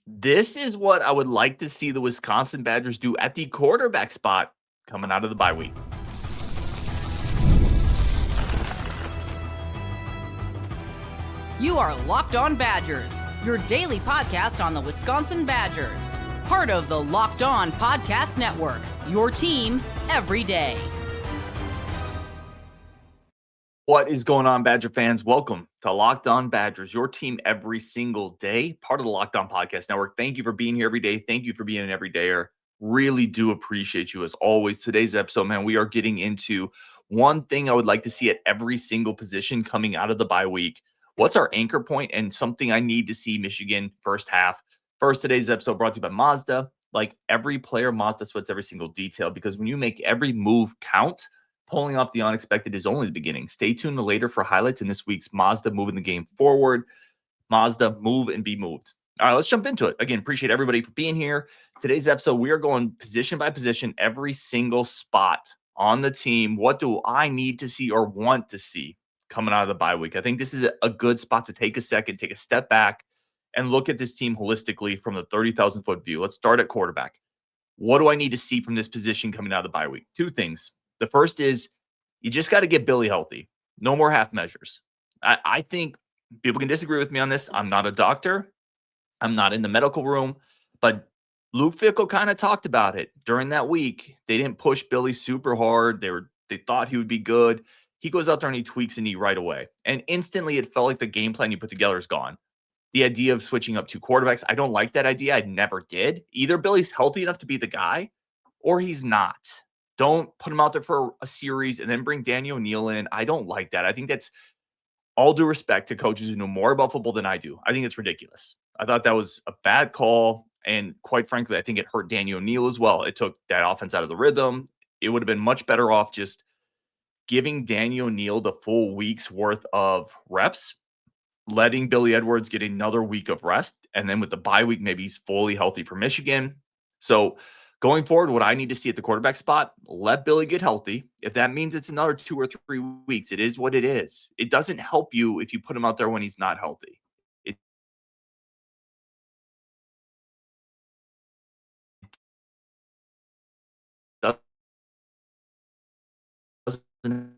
This is what I would like to see the Wisconsin Badgers do at the quarterback spot coming out of the bye week. You are Locked On Badgers, your daily podcast on the Wisconsin Badgers. Part of the Locked On Podcast Network, your team every day. What is going on, Badger fans? Welcome to Locked On Badgers, your team every single day, part of the Locked On Podcast Network. Thank you for being here every day. Thank you for being an everydayer. Really do appreciate you as always. Today's episode, man, we are getting into one thing I would like to see at every single position coming out of the bye week. What's our anchor point and something I need to see Michigan first half? First, today's episode brought to you by Mazda. Like every player, Mazda sweats every single detail because when you make every move count, pulling off the unexpected is only the beginning. Stay tuned later for highlights in this week's Mazda moving the game forward. Mazda, move and be moved. All right, let's jump into it. Again, appreciate everybody for being here. Today's episode, we are going position by position, every single spot on the team. What do I need to see or want to see coming out of the bye week? I think this is a good spot to take a second, take a step back, and look at this team holistically from the 30,000-foot view. Let's start at quarterback. What do I need to see from this position coming out of the bye week? Two things. The first is you just got to get Billy healthy. No more half measures. I think people can disagree with me on this. I'm not a doctor. I'm not in the medical room. But Luke Fickell kind of talked about it during that week. They didn't push Billy super hard. They thought he would be good. He goes out there and he tweaks a knee right away. And instantly it felt like the game plan you put together is gone. The idea of switching up two quarterbacks, I don't like that idea. I never did. Either Billy's healthy enough to be the guy or he's not. Don't put him out there for a series and then bring Daniel O'Neal in. I don't like that. I think that's all due respect to coaches who know more about football than I do. I think it's ridiculous. I thought that was a bad call. And quite frankly, I think it hurt Daniel O'Neal as well. It took that offense out of the rhythm. It would have been much better off just giving Daniel O'Neal the full week's worth of reps, letting Billy Edwards get another week of rest. And then with the bye week, maybe he's fully healthy for Michigan. So going forward, what I need to see at the quarterback spot, let Billy get healthy. If that means it's another 2 or 3 weeks, it is what it is. It doesn't help you if you put him out there when he's not healthy. It doesn't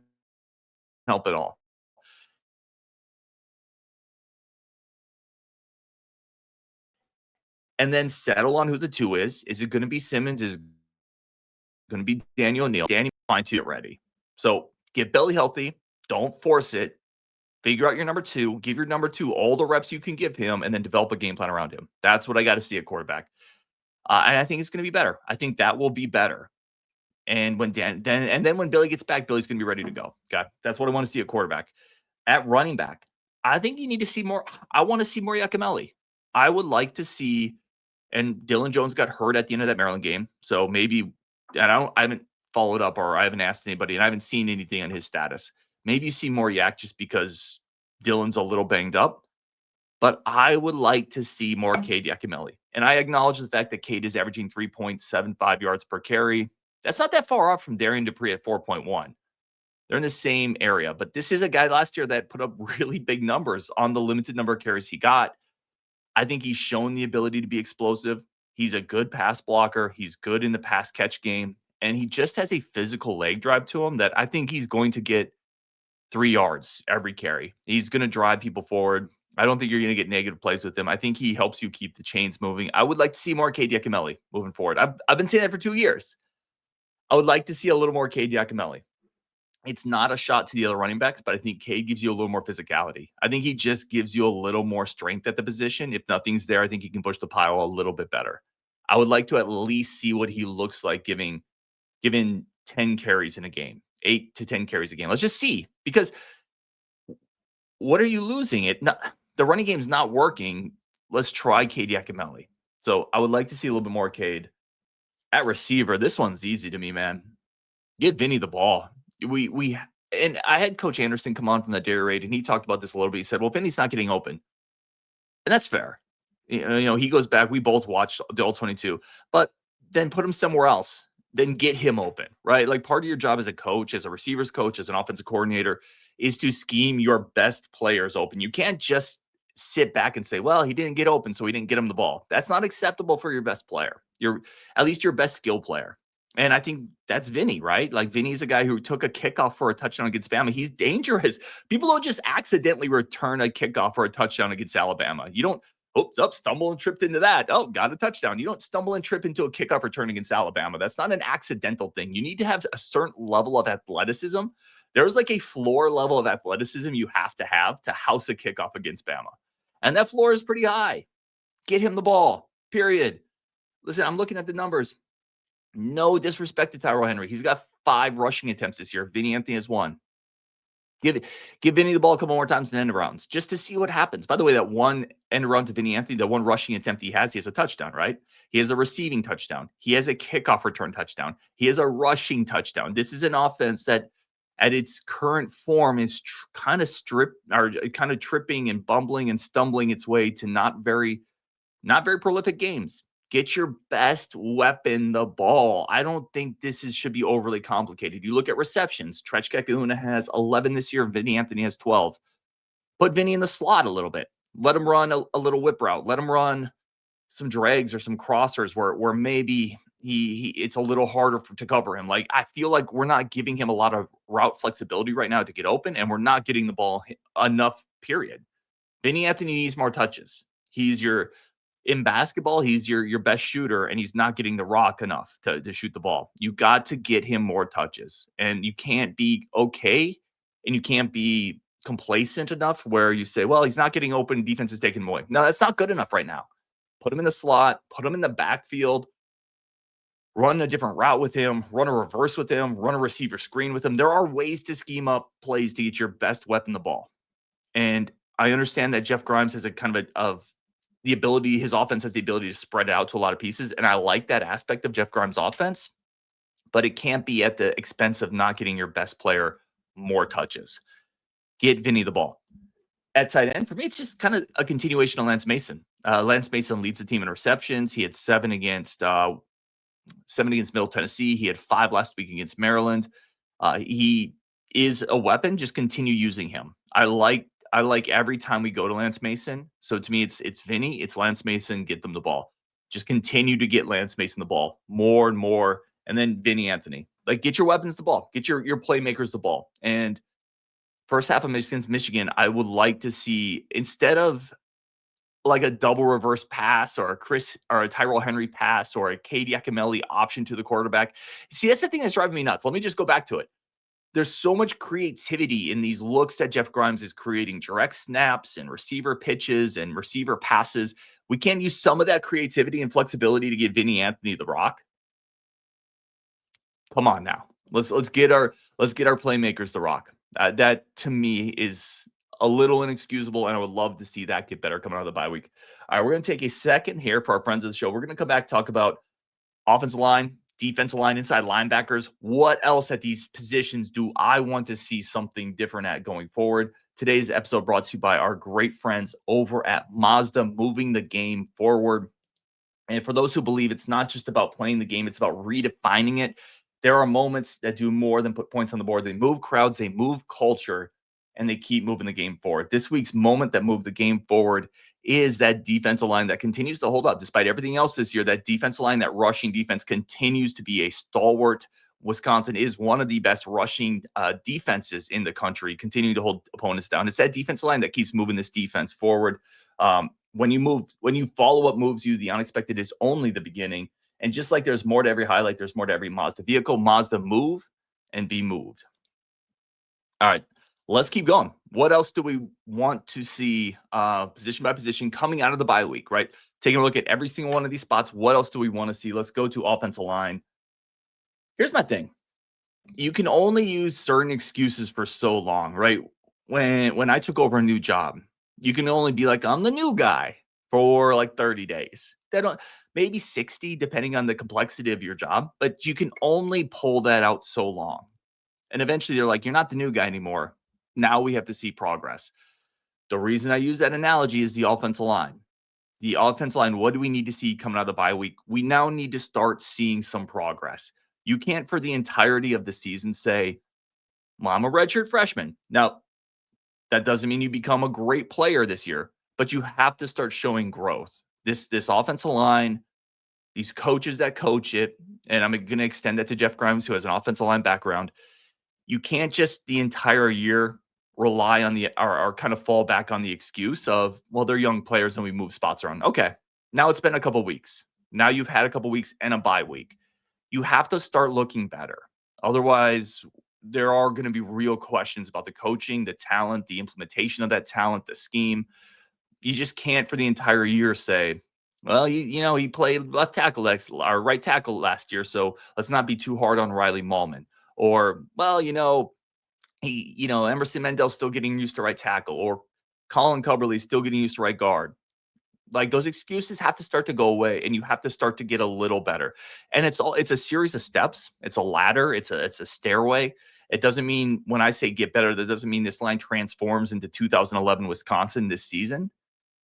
help at all. And then settle on who the two is. Is it going to be Simmons? Is it going to be Daniel O'Neal? Danny, fine to get ready. So get Billy healthy. Don't force it. Figure out your number two. Give your number two all the reps you can give him, and then develop a game plan around him. That's what I got to see at quarterback. And I think it's going to be better. I think that will be better. And when then when Billy gets back, Billy's going to be ready to go. Okay, that's what I want to see at quarterback. At running back, I think you need to see more. I want to see more Yakimelli. I would like to see. And Dylan Jones got hurt at the end of that Maryland game, so maybe. And I haven't followed up or I haven't asked anybody, and I haven't seen anything on his status. Maybe you see more Yak just because Dylan's a little banged up. But I would like to see more Cade Yakimelli. And I acknowledge the fact that Cade is averaging 3.75 yards per carry. That's not that far off from Darian Dupree at 4.1. They're in the same area. But this is a guy last year that put up really big numbers on the limited number of carries he got. I think he's shown the ability to be explosive. He's a good pass blocker. He's good in the pass catch game. And he just has a physical leg drive to him that I think he's going to get 3 yards every carry. He's going to drive people forward. I don't think you're going to get negative plays with him. I think he helps you keep the chains moving. I would like to see more Cade Yakimelli moving forward. I've been saying that for 2 years. I would like to see a little more Cade Yakimelli. It's not a shot to the other running backs, but I think Cade gives you a little more physicality. I think he just gives you a little more strength at the position. If nothing's there, I think he can push the pile a little bit better. I would like to at least see what he looks like given 10 carries in a game, 8 to 10 carries a game. Let's just see, because what are you losing? The running game's not working. Let's try Cade Yakimelli. So I would like to see a little bit more Cade. At receiver, this one's easy to me, man. Get Vinnie the ball. And I had Coach Anderson come on from that dairy raid, and he talked about this a little bit. He said, well, Vinny's not getting open. And that's fair. You know, he goes back. We both watched the All-22. But then put him somewhere else. Then get him open, right? Like part of your job as a coach, as a receivers coach, as an offensive coordinator, is to scheme your best players open. You can't just sit back and say, well, he didn't get open, so we didn't get him the ball. That's not acceptable for your best player. At least your best skill player. And I think that's Vinnie, right? Like Vinny's a guy who took a kickoff for a touchdown against Bama. He's dangerous. People don't just accidentally return a kickoff for a touchdown against Alabama. You don't, stumble and tripped into that. Oh, got a touchdown. You don't stumble and trip into a kickoff return against Alabama. That's not an accidental thing. You need to have a certain level of athleticism. There's like a floor level of athleticism you have to house a kickoff against Bama. And that floor is pretty high. Get him the ball, period. Listen, I'm looking at the numbers. No disrespect to Tyrell Henry. He's got 5 rushing attempts this year. Vinnie Anthony has 1. Give Vinny the ball a couple more times in end rounds just to see what happens. By the way, that one end around to Vinnie Anthony, the one rushing attempt he has a touchdown, right? He has a receiving touchdown. He has a kickoff return touchdown. He has a rushing touchdown. This is an offense that at its current form is kind of tripping and bumbling and stumbling its way to not very prolific games. Get your best weapon the ball. I don't think should be overly complicated. You look at receptions. Trechka Kahuna has 11 this year. Vinnie Anthony has 12. Put Vinnie in the slot a little bit. Let him run a little whip route. Let him run some drags or some crossers where maybe it's a little harder to cover him. Like, I feel like we're not giving him a lot of route flexibility right now to get open, and we're not getting the ball enough, period. Vinnie Anthony needs more touches. In basketball, he's your best shooter, and he's not getting the rock enough to shoot the ball. You got to get him more touches, and you can't be okay, and you can't be complacent enough where you say, well, he's not getting open, defense is taking him away. No, that's not good enough right now. Put him in the slot, put him in the backfield, run a different route with him, run a reverse with him, run a receiver screen with him. There are ways to scheme up plays to get your best weapon the ball. And I understand that Jeff Grimes has a kind of the ability, his offense has the ability to spread out to a lot of pieces. And I like that aspect of Jeff Grimes' offense, but it can't be at the expense of not getting your best player more touches. Get Vinny the ball. At tight end, for me, it's just kind of a continuation of Lance Mason. Lance Mason leads the team in receptions. He had 7 against Middle Tennessee. He had 5 last week against Maryland. He is a weapon. Just continue using him. I like every time we go to Lance Mason. So to me, it's Vinny, it's Lance Mason, get them the ball. Just continue to get Lance Mason the ball more and more. And then Vinnie Anthony. Like, get your weapons the ball. Get your playmakers the ball. And first half of Michigan, I would like to see, instead of like a double reverse pass or a Tyrell Henry pass or a K.D. Akimelli option to the quarterback. See, that's the thing that's driving me nuts. Let me just go back to it. There's so much creativity in these looks that Jeff Grimes is creating, direct snaps and receiver pitches and receiver passes. We can't use some of that creativity and flexibility to give Vinnie Anthony the rock. Come on now. Let's get our playmakers the rock. That to me is a little inexcusable, and I would love to see that get better coming out of the bye week. All right, we're going to take a second here for our friends of the show. We're going to come back, talk about offensive line, defensive line, inside linebackers. What else at these positions do I want to see something different at going forward? Today's episode brought to you by our great friends over at Mazda, moving the game forward. And for those who believe it's not just about playing the game, it's about redefining it. There are moments that do more than put points on the board. They move crowds, they move culture, and they keep moving the game forward. This week's moment that moved the game forward is that defensive line that continues to hold up. Despite everything else this year, that defensive line, that rushing defense continues to be a stalwart. Wisconsin is one of the best rushing defenses in the country, continuing to hold opponents down. It's that defensive line that keeps moving this defense forward. When you follow what moves you, the unexpected is only the beginning. And just like there's more to every highlight, there's more to every Mazda vehicle. Mazda, move and be moved. All right, let's keep going. What else do we want to see position by position coming out of the bye week, right? Taking a look at every single one of these spots. What else do we want to see? Let's go to offensive line. Here's my thing. You can only use certain excuses for so long, right? When I took over a new job, you can only be like, I'm the new guy for like 30 days. Maybe 60, depending on the complexity of your job, but you can only pull that out so long. And eventually they're like, you're not the new guy anymore. Now we have to see progress. The reason I use that analogy is the offensive line. The offensive line, what do we need to see coming out of the bye week? We now need to start seeing some progress. You can't, for the entirety of the season, say, well, I'm a redshirt freshman. Now, that doesn't mean you become a great player this year, but you have to start showing growth. This offensive line, these coaches that coach it, and I'm going to extend that to Jeff Grimes, who has an offensive line background. You can't just the entire year rely on or kind of fall back on the excuse of, well, they're young players and we move spots around. Okay, now it's been a couple weeks. Now you've had a couple weeks and a bye week. You have to start looking better. Otherwise, there are going to be real questions about the coaching, the talent, the implementation of that talent, the scheme. You just can't for the entire year say, well, he played left tackle or right tackle last year, so let's not be too hard on Riley Mahlman. Or, well, Emerson Mendel's still getting used to right tackle, or Colin Cubberley's still getting used to right guard. Like, those excuses have to start to go away, and you have to start to get a little better. And it's a series of steps. It's a ladder. It's a stairway. It doesn't mean when I say get better, that doesn't mean this line transforms into 2011 Wisconsin this season,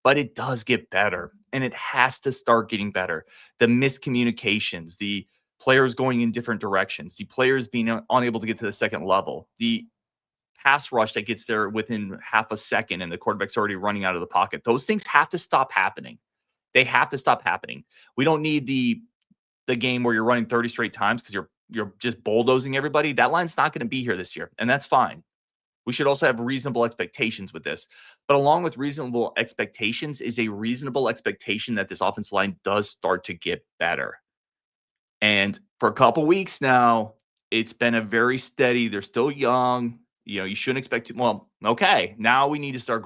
but it does get better, and it has to start getting better. The miscommunications, the players going in different directions, the players being unable to get to the second level, the pass rush that gets there within half a second and the quarterback's already running out of the pocket. Those things have to stop happening. They have to stop happening. We don't need the game where you're running 30 straight times because you're just bulldozing everybody. That line's not going to be here this year, and that's fine. We should also have reasonable expectations with this. But along with reasonable expectations is a reasonable expectation that this offensive line does start to get better. And for a couple weeks now, it's been a very steady. They're still young. You shouldn't expect to. Well, okay, now we need to start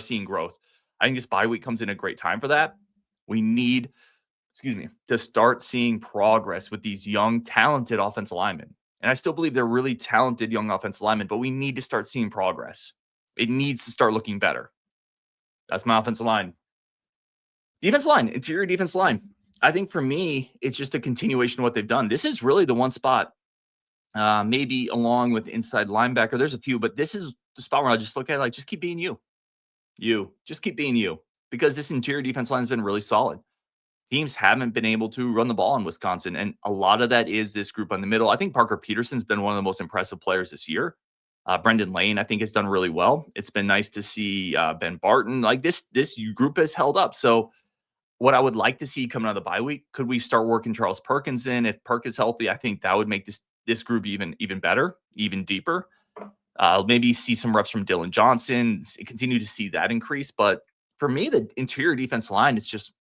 seeing growth. I think this bye week comes in a great time for that. We need, to start seeing progress with these young, talented offensive linemen. And I still believe they're really talented young offensive linemen, but we need to start seeing progress. It needs to start looking better. That's my offensive line. Defensive line, interior defensive line. I think for me, it's just a continuation of what they've done. This is really the one spot, maybe along with inside linebacker. There's a few, but this is the spot where I just look at it like, just keep being you. Just keep being you. Because this interior defensive line has been really solid. Teams haven't been able to run the ball in Wisconsin, and a lot of that is this group on the middle. I think Parker Peterson's been one of the most impressive players this year. Brendan Lane, I think, has done really well. It's been nice to see Ben Barton. Like, this group has held up. So what I would like to see coming out of the bye week, could we start working Charles Perkins in? If Perk is healthy, I think that would make this group even better, even deeper. Maybe see some reps from Dylan Johnson, continue to see that increase. But for me, the interior defense line is just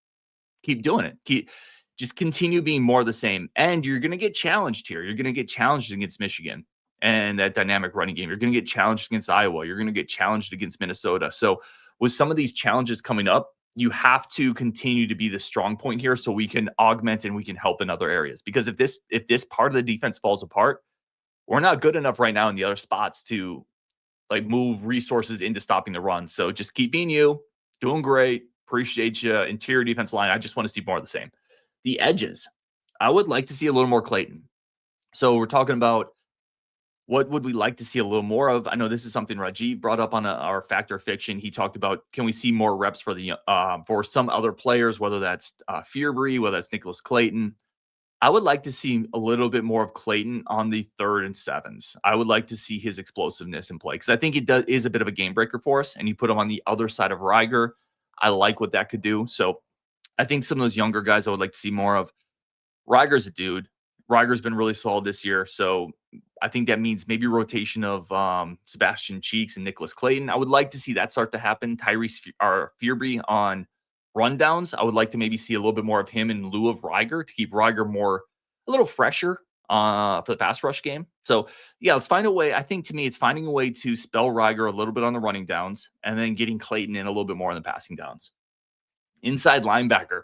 keep doing it. Just continue being more of the same. And you're going to get challenged here. You're going to get challenged against Michigan and that dynamic running game. You're going to get challenged against Iowa. You're going to get challenged against Minnesota. So with some of these challenges coming up, you have to continue to be the strong point here so we can augment and we can help in other areas. Because if this part of the defense falls apart, we're not good enough right now in the other spots to move resources into stopping the run. So just keep being you, doing great. Appreciate you. Interior defense line, I just want to see more of the same. The edges, I would like to see a little more Clayton. So we're talking about what would we like to see a little more of? I know this is something Rajiv brought up on our Factor Fiction. He talked about, can we see more reps for some other players, whether that's Fierbury, whether that's Nicholas Clayton. I would like to see a little bit more of Clayton on the 3rd and 7s. I would like to see his explosiveness in play because I think it is a bit of a game breaker for us. And you put him on the other side of Riger. I like what that could do. So I think some of those younger guys I would like to see more of. Riger's a dude. Riger's been really solid this year. So I think that means maybe rotation of Sebastian Cheeks and Nicholas Clayton. I would like to see that start to happen. Fierbury on rundowns. I would like to maybe see a little bit more of him in lieu of Riger to keep Riger a little fresher for the pass rush game. So yeah, let's find a way. I think to me, it's finding a way to spell Riger a little bit on the running downs and then getting Clayton in a little bit more on the passing downs. Inside linebacker,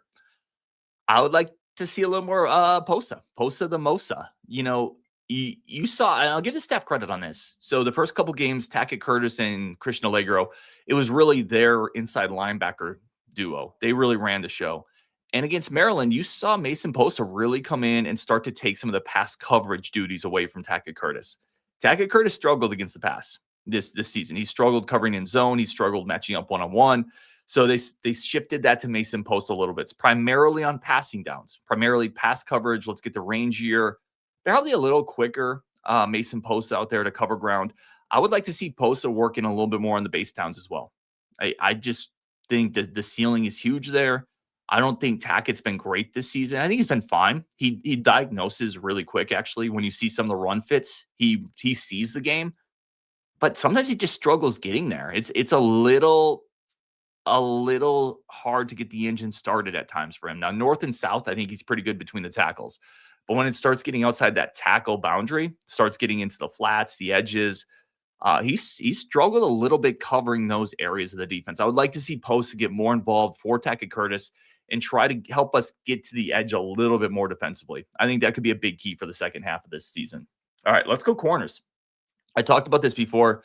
I would like to see a little more Posa the Mosa. You saw, and I'll give the staff credit on this. So the first couple games, Tackett Curtis and Christian Allegro, it was really their inside linebacker duo. They really ran the show. And against Maryland, you saw Mason Posa really come in and start to take some of the pass coverage duties away from Tackett Curtis. Tackett Curtis struggled against the pass this season. He struggled covering in zone. He struggled matching up one-on-one. So they shifted that to Mason Posa a little bit. It's primarily on passing downs, primarily pass coverage. Let's get the rangier, probably a little quicker Mason Posa out there to cover ground. I would like to see Posa working a little bit more on the base downs as well. I just think that the ceiling is huge there. I don't think Tackett's been great this season. I think he's been fine. He diagnoses really quick, actually. When you see some of the run fits, he sees the game, but sometimes he just struggles getting there. It's a little hard to get the engine started at times for him. Now, north and south, I think he's pretty good between the tackles. But when it starts getting outside that tackle boundary, starts getting into the flats, the edges, he's struggled a little bit covering those areas of the defense. I would like to see Post get more involved for Tackett Curtis and try to help us get to the edge a little bit more defensively. I think that could be a big key for the second half of this season. All right, let's go corners. I talked about this before,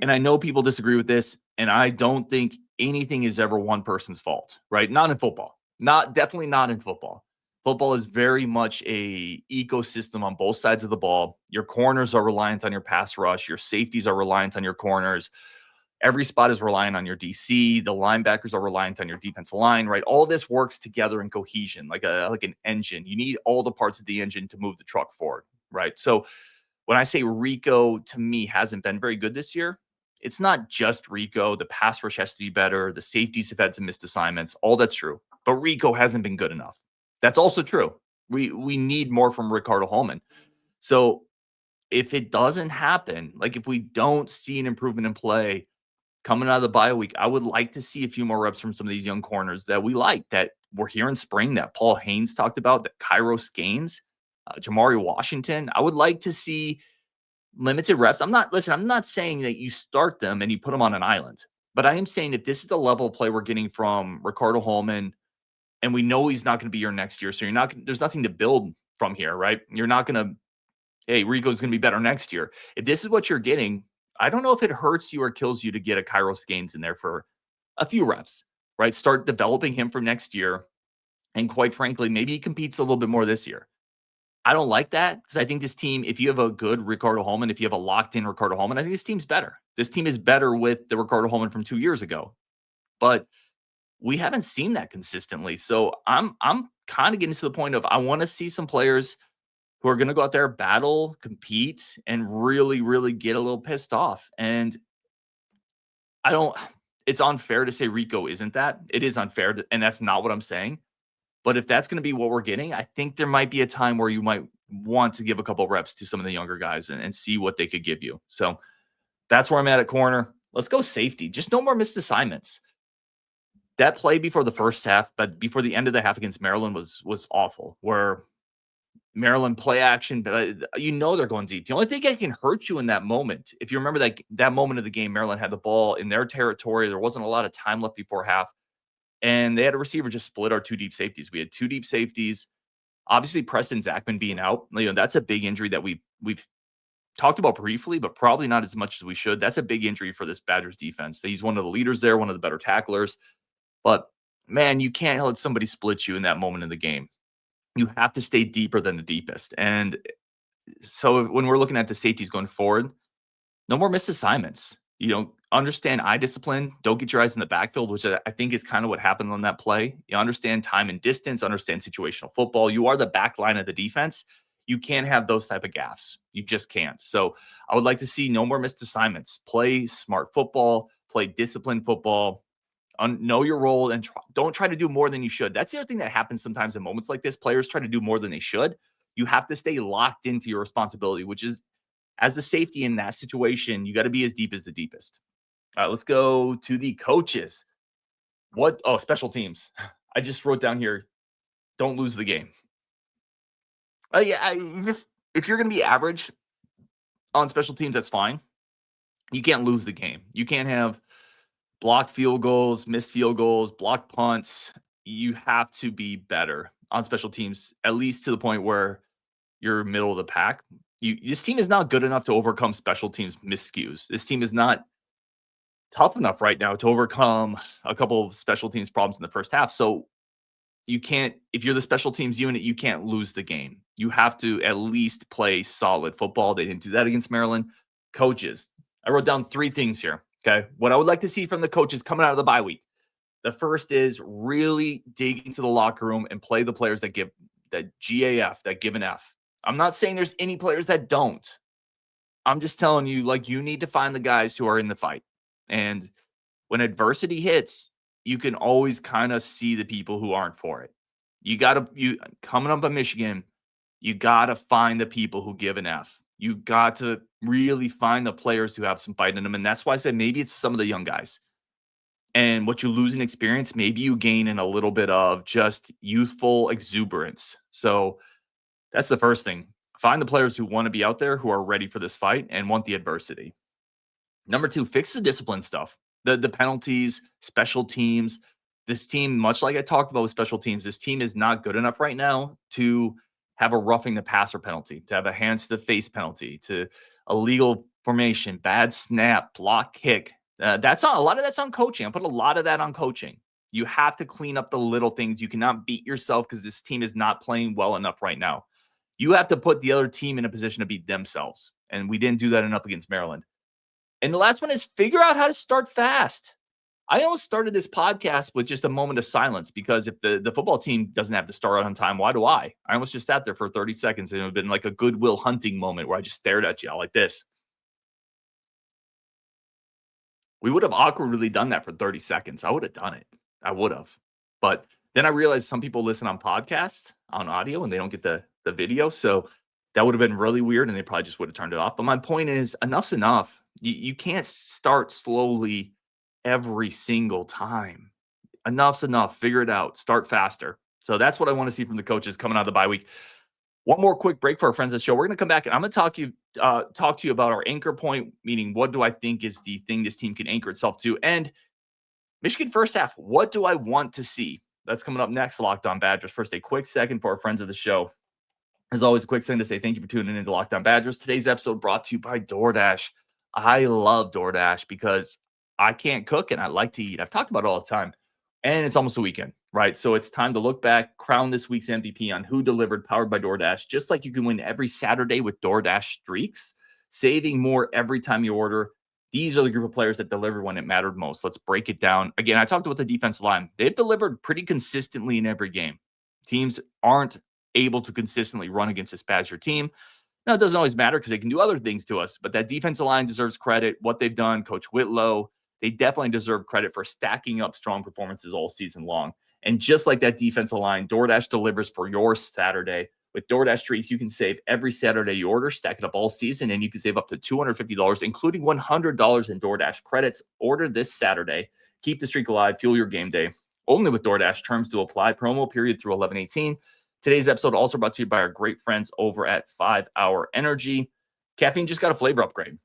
and I know people disagree with this, and I don't think anything is ever one person's fault, right? Not in football. Definitely not in football. Football is very much a ecosystem on both sides of the ball. Your corners are reliant on your pass rush. Your safeties are reliant on your corners. Every spot is reliant on your DC. The linebackers are reliant on your defensive line, right? All this works together in cohesion, like an engine. You need all the parts of the engine to move the truck forward, right? So when I say Rico, to me, hasn't been very good this year, it's not just Rico. The pass rush has to be better. The safeties have had some missed assignments. All that's true. But Rico hasn't been good enough. That's also true. We need more from Ricardo Holman. So if it doesn't happen, like if we don't see an improvement in play coming out of the bye week, I would like to see a few more reps from some of these young corners that we like, that we're here in spring, that Paul Haynes talked about, that Kairos Gaines, Jamari Washington. I would like to see limited reps. I'm not saying that you start them and you put them on an island, but I am saying that this is the level of play we're getting from Ricardo Holman, and we know he's not going to be here next year. So there's nothing to build from here, right? You're not going to, hey, Rico's going to be better next year. If this is what you're getting, I don't know if it hurts you or kills you to get a Kairos Gaines in there for a few reps, right? Start developing him for next year. And quite frankly, maybe he competes a little bit more this year. I don't like that, because I think this team, if you have a good Ricardo Holman, if you have a locked-in Ricardo Holman, I think this team's better. This team is better with the Ricardo Holman from 2 years ago. But we haven't seen that consistently. So I'm kind of getting to the point of, I want to see some players who are going to go out there, battle, compete, and really, really get a little pissed off. And I don't, it's unfair to say Rico isn't that. It is unfair, and that's not what I'm saying. But if that's going to be what we're getting, I think there might be a time where you might want to give a couple reps to some of the younger guys and see what they could give you. So that's where I'm at corner. Let's go safety. Just no more missed assignments. That play before the first half, but before the end of the half against Maryland was awful, where Maryland play action, but they're going deep. The only thing that can hurt you in that moment, if you remember that moment of the game, Maryland had the ball in their territory. There wasn't a lot of time left before half. And they had a receiver just split our two deep safeties. We had two deep safeties. Obviously, Preston Zachman being out, that's a big injury that we've talked about briefly, but probably not as much as we should. That's a big injury for this Badgers defense. He's one of the leaders there, one of the better tacklers. But, man, you can't let somebody split you in that moment of the game. You have to stay deeper than the deepest. And so when we're looking at the safeties going forward, no more missed assignments. Understand eye discipline. Don't get your eyes in the backfield, which I think is kind of what happened on that play. You understand time and distance, understand situational football. You are the back line of the defense. You can't have those type of gaffes. You just can't. So I would like to see no more missed assignments. Play smart football, play disciplined football, know your role, and don't try to do more than you should. That's the other thing that happens sometimes in moments like this. Players try to do more than they should. You have to stay locked into your responsibility, which is, as the safety in that situation, you got to be as deep as the deepest. All right, let's go to the coaches. Special teams. I just wrote down here, don't lose the game. If you're going to be average on special teams, that's fine. You can't lose the game. You can't have blocked field goals, missed field goals, blocked punts. You have to be better on special teams, at least to the point where you're middle of the pack. This team is not good enough to overcome special teams miscues. This team is not tough enough right now to overcome a couple of special teams problems in the first half. So you can't, if you're the special teams unit, you can't lose the game. You have to at least play solid football. They didn't do that against Maryland. Coaches. I wrote down 3 things here. Okay. What I would like to see from the coaches coming out of the bye week. The first is really dig into the locker room and play the players that give that GAF, that give an F. I'm not saying there's any players that don't. I'm just telling you, you need to find the guys who are in the fight. And when adversity hits, you can always kind of see the people who aren't for it. You coming up on Michigan, you got to find the people who give an F. You got to really find the players who have some fight in them. And that's why I said maybe it's some of the young guys. And what you lose in experience, maybe you gain in a little bit of just youthful exuberance. So that's the first thing. Find the players who want to be out there, who are ready for this fight and want the adversity. Number two, fix the discipline stuff. The penalties, special teams. This team, much like I talked about with special teams, this team is not good enough right now to have a roughing the passer penalty, to have a hands to the face penalty, to illegal formation, bad snap, block kick. That's on a lot of that's on coaching. I put a lot of that on coaching. You have to clean up the little things. You cannot beat yourself because this team is not playing well enough right now. You have to put the other team in a position to beat themselves. And we didn't do that enough against Maryland. And the last one is figure out how to start fast. I almost started this podcast with just a moment of silence because if the football team doesn't have to start on time, why do I? I almost just sat there for 30 seconds and it would have been like a Goodwill Hunting moment where I just stared at y'all like this. We would have awkwardly done that for 30 seconds. I would have done it. I would have. But then I realized some people listen on podcasts, on audio, and they don't get the video. So that would have been really weird, and they probably just would have turned it off. But my point is, enough's enough. You can't start slowly every single time. Enough's enough. Figure it out. Start faster. So that's what I want to see from the coaches coming out of the bye week. One more quick break for our friends of the show. We're going to come back, and I'm going to talk to you about our anchor point, meaning what do I think is the thing this team can anchor itself to, and Michigan first half, what do I want to see? That's coming up next, Locked On Badgers. First, a quick second for our friends of the show. As always, a quick second to say thank you for tuning into Locked On Badgers. Today's episode brought to you by DoorDash. I love DoorDash because I can't cook and I like to eat. I've talked about it all the time. And it's almost a weekend, right? So it's time to look back, crown this week's MVP on who delivered, powered by DoorDash. Just like you can win every Saturday with DoorDash streaks, saving more every time you order. These are the group of players that delivered when it mattered most. Let's break it down. Again, I talked about the defensive line. They've delivered pretty consistently in every game. Teams aren't able to consistently run against this Badger team. Now, it doesn't always matter because they can do other things to us, but that defensive line deserves credit. What they've done, Coach Whitlow, they definitely deserve credit for stacking up strong performances all season long. And just like that defensive line, DoorDash delivers for your Saturday. With DoorDash treats, you can save every Saturday you order, stack it up all season, and you can save up to $250, including $100 in DoorDash credits. Order this Saturday. Keep the streak alive. Fuel your game day. Only with DoorDash. Terms to apply. Promo period through 11/18. Today's episode also brought to you by our great friends over at 5 Hour Energy. Caffeine just got a flavor upgrade.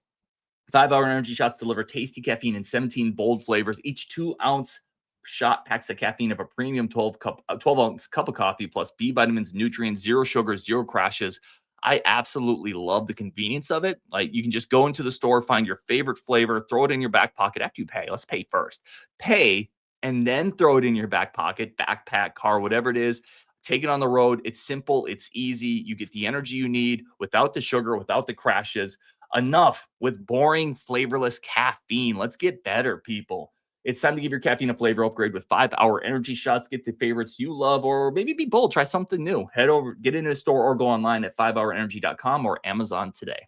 5 Hour Energy shots deliver tasty caffeine in 17 bold flavors. Each 2-ounce shot packs the caffeine of a premium 12-ounce cup of coffee plus B vitamins, nutrients, zero sugar, zero crashes. I absolutely love the convenience of it. Like, you can just go into the store, find your favorite flavor, throw it in your back pocket after you pay. Let's pay first. Pay and then throw it in your back pocket, backpack, car, whatever it is. Take it on the road. It's simple. It's easy. You get the energy you need without the sugar, without the crashes. Enough with boring, flavorless caffeine. Let's get better, people. It's time to give your caffeine a flavor upgrade with 5 Hour Energy shots. Get the favorites you love, or maybe be bold. Try something new. Head over, get into a store, or go online at 5hourenergy.com or Amazon today.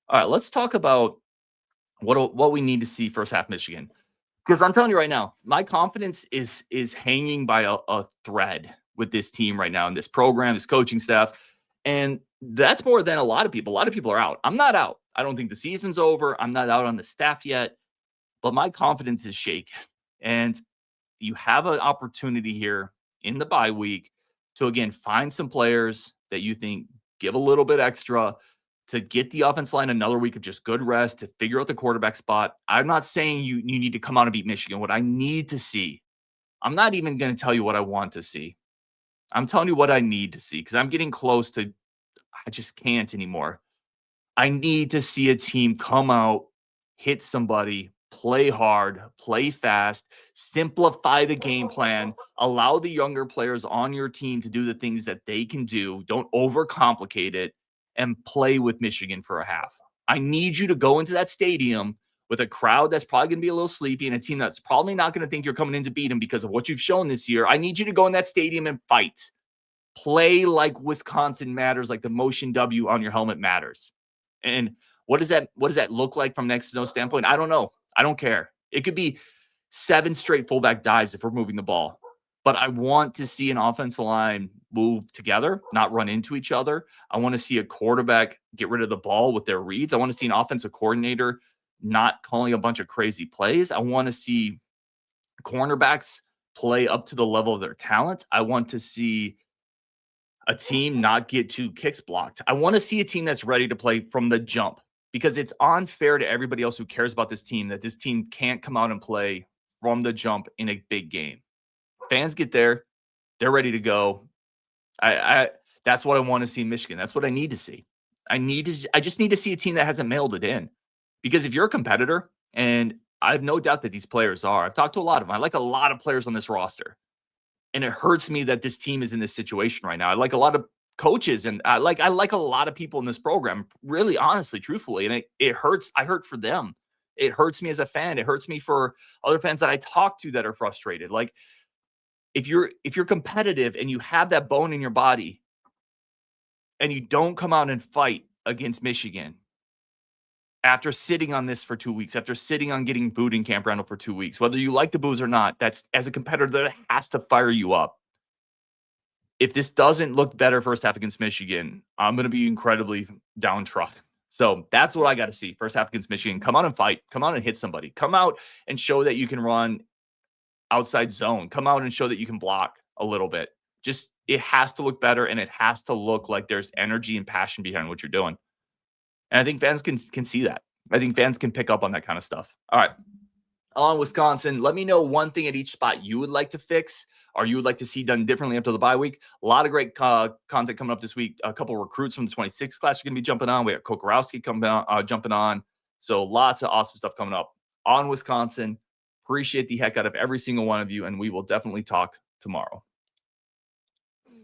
All right, let's talk about what we need to see first half Michigan. Because I'm telling you right now, my confidence is hanging by a thread with this team right now, in this program, this coaching staff. And that's more than a lot of people. A lot of people are out. I'm not out. I don't think the season's over. I'm not out on the staff yet. But my confidence is shaken. And you have an opportunity here in the bye week to, again, find some players that you think give a little bit extra to get the offense line another week of just good rest, to figure out the quarterback spot. I'm not saying you need to come out and beat Michigan. What I need to see, I'm not even going to tell you what I want to see. I'm telling you what I need to see because I'm getting close to, I just can't anymore. I need to see a team come out, hit somebody, play hard, play fast, simplify the game plan, allow the younger players on your team to do the things that they can do. Don't overcomplicate it, and play with Michigan for a half. I need you to go into that stadium with a crowd that's probably going to be a little sleepy and a team that's probably not going to think you're coming in to beat them because of what you've shown this year. I need you to go in that stadium and fight. Play like Wisconsin matters, like the motion W on your helmet matters. And what does that look like from next to no standpoint? I don't know. I don't care. It could be 7 straight fullback dives if we're moving the ball. But I want to see an offensive line move together, not run into each other. I want to see a quarterback get rid of the ball with their reads. I want to see an offensive coordinator not calling a bunch of crazy plays. I want to see cornerbacks play up to the level of their talent. I want to see a team not get 2 kicks blocked. I want to see a team that's ready to play from the jump, because it's unfair to everybody else who cares about this team that this team can't come out and play from the jump in a big game. Fans get there, they're ready to go. That's what I want to see in Michigan. That's what I need to see. I just need to see a team that hasn't mailed it in. Because if you're a competitor, and I have no doubt that these players are, I've talked to a lot of them. I like a lot of players on this roster. And it hurts me that this team is in this situation right now. I like a lot of coaches, and I like a lot of people in this program, really, honestly, truthfully. And it hurts. I hurt for them. It hurts me as a fan. It hurts me for other fans that I talk to that are frustrated. Like, if you're competitive and you have that bone in your body and you don't come out and fight against Michigan after sitting on this for 2 weeks, after sitting on getting booed in Camp Randall for 2 weeks, whether you like the boos or not, that's, as a competitor, that has to fire you up. If this doesn't look better first half against Michigan, I'm going to be incredibly downtrodden. So that's what I got to see first half against Michigan. Come out and fight. Come out and hit somebody. Come out and show that you can run outside zone. Come out and show that you can block a little bit. Just, it has to look better, and it has to look like there's energy and passion behind what you're doing. And I think fans can see that. I think fans can pick up on that kind of stuff. All right. On Wisconsin, let me know one thing at each spot you would like to fix, or you would like to see done differently after the bye week. A lot of great content coming up this week. A couple of recruits from the 26 class are going to be jumping on. We got Kokorowski jumping on. So lots of awesome stuff coming up on Wisconsin. Appreciate the heck out of every single one of you, and we will definitely talk tomorrow.